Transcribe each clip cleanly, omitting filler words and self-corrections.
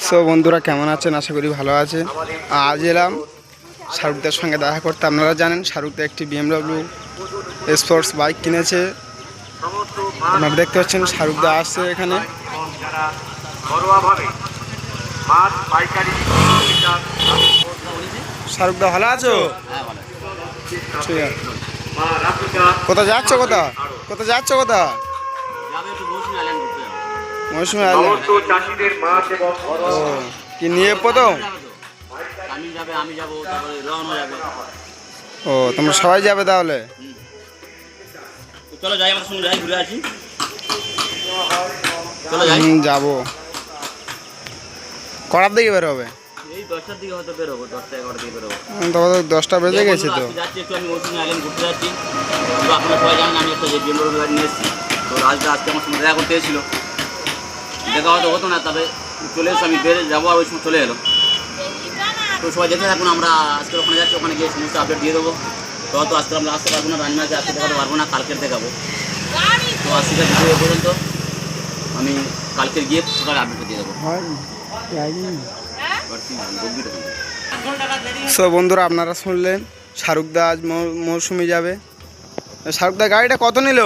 So বন্ধুরা কেমন আছেন? আশা করি ভালো আছেন। আজ এলাম শাহরুখদার সঙ্গে দেখা করতে। আপনারা জানেন শাহরুখদা একটি BMW স্পোর্টস বাইক কিনেছে। আপনারা দেখতে পাচ্ছেন শাহরুখদা আসছে এখানে। শাহরুখদা ভালো আছো? ঠিক আছে। কোথায় যাচ্ছ? কোথায় যাচ্ছ? মৌসুমী আইল্যান্ড। ও কি নিয়ে প্রথম? ও তোমরা সবাই যাবে তাহলে? চলো যাই, আমাদের সঙ্গে যাই, ঘুরে আসি। যাবো। কটার দিকে বের হবে? এই 10টার দিকে হয়তো বেরোবো, 10টা-11টার দিকে বেরোবো। তবে তো 10টা বেজে গেছে তো। যাচ্ছি একটু, আমি মৌসুমী আইল্যান্ড ঘুরতে যাচ্ছি। তো আপনারা সবাই জানেন আমি একটা যে BMW গাড়ি নিয়ে এসেছি। তো রাজদা আজকে আমার সঙ্গে দেখা করতে এসেছিলো। দেখা হয়তো হতো না, তবে চলে এসে আমি বেড়ে যাবো, আর ওই সময় চলে এলো। তো সবাই দেখে থাকুন, আমরা আজকে ওখানে যাচ্ছি, ওখানে গিয়ে সমস্ত আপডেট দিয়ে দেবো। তো হয়তো আজকে আমরা আসতে পারবো না, রানিমাকে আজকে দেখাতে পারবো না, কালকের দেখাবো। তো আজকে ভিডিও পর্যন্ত আমি কালকের গিয়ে সকালে আপডেট দিয়ে দেবো। সো বন্ধুরা আপনারা শুনলেন শাহরুখদা আজ মৌসুমী যাবে। শাহরুখদা গাড়িটা কত নিল?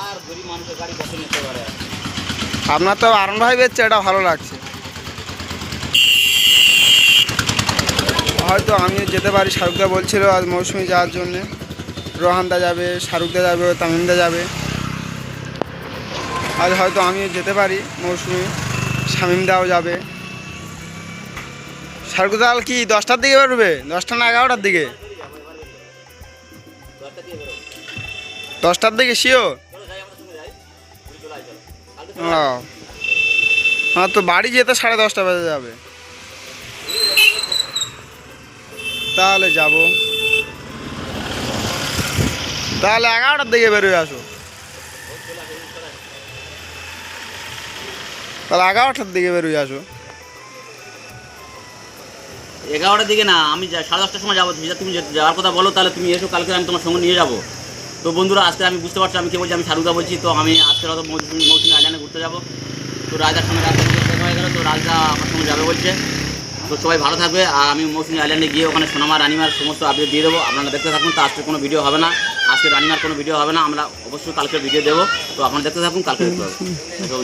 আর গরিব মানুষের গাড়ি কত নিতে পারে? আপনার তো আরন ভাই বেচছে, এটা ভালো লাগছে। হয়তো আমিও যেতে পারি। শাহরুখদা বলছিল আজ মৌসুমী যাওয়ার জন্যে। রোহানদা যাবে, শাহরুখদা যাবে, তামিমদা যাবে। আজ হয়তো আমিও যেতে পারি মৌসুমী, শামিমদাও যাবে। শাহরুখদা কি 10টার দিকে বেরোবে? 10টা না 11টার দিকে? 10টার দিকে শিওর? হ্যাঁ, তো বাড়ি যেতে 10:30 বেজে যাবে। তাহলে যাব। তাহলে 11টার দিকে বেরোয় আসো। তাহলে 11টার দিকে বেরোয় আসো। 11টার দিকে না, আমি 10:30টার সময় যাবো। তুমি যাওয়ার কথা বলো, তাহলে তুমি এসো, কালকে আমি তোমার সঙ্গে নিয়ে যাবো। তো বন্ধুরা আজকে আমি বুঝতে পারছি আমি কে বলছি, আমি শাহরুখদা বলছি। তো আমি আজকে হয়তো মৌসুমী আইল্যান্ডে ঘুরতে যাবো। তো রাজার সঙ্গে রাজা দেখা হয়ে গেলো, তো রাজা আমার সঙ্গে যাবে বলছে। তো সবাই ভালো থাকবে, আর আমি মৌসুমী আইল্যান্ডে গিয়ে ওখানে সোনামা রানিমার সমস্ত আপডেট দিয়ে দেবো। আপনারা দেখতে থাকুন। তো আজকে কোনো ভিডিও হবে না, আজকে রানিমার কোনো ভিডিও হবে না, আমরা অবশ্যই কালকে ভিডিও দেবো। তো আপনারা দেখতে থাকুন, কালকে দেখতে পাবেন।